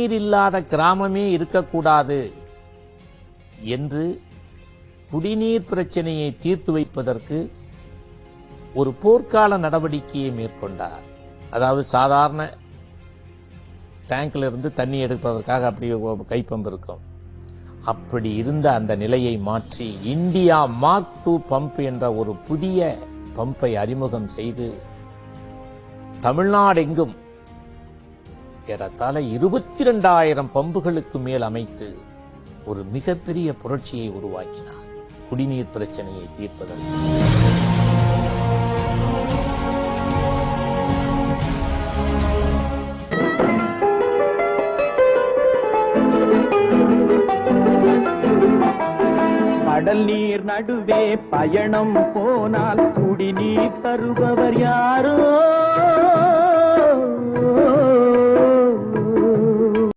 குடிநீர் இல்லாத கிராமமே இருக்கக்கூடாது என்று குடிநீர் பிரச்சனையை தீர்த்து வைப்பதற்கு ஒரு போர்க்கால நடவடிக்கையை மேற்கொண்டார். அதாவது சாதாரண டேங்க்ல இருந்து தண்ணி எடுப்பதற்காக அப்படி கைப்பம்பு இருக்கும். அப்படி இருந்த அந்த நிலையை மாற்றி இந்தியா மார்க் 2 பம்ப் என்ற ஒரு புதிய பம்பை அறிமுகம் செய்து தமிழ்நாடு எங்கும் ஏறத்தாழ 22,000 பம்புகளுக்கு மேல் அமைத்து ஒரு மிகப்பெரிய புரட்சியை உருவாக்கினார் குடிநீர் பிரச்சனையை தீர்ப்பதற்கு. கடல் நீர் நடுவே பயணம் போனால் குடிநீர் தருபவர் யாரோ?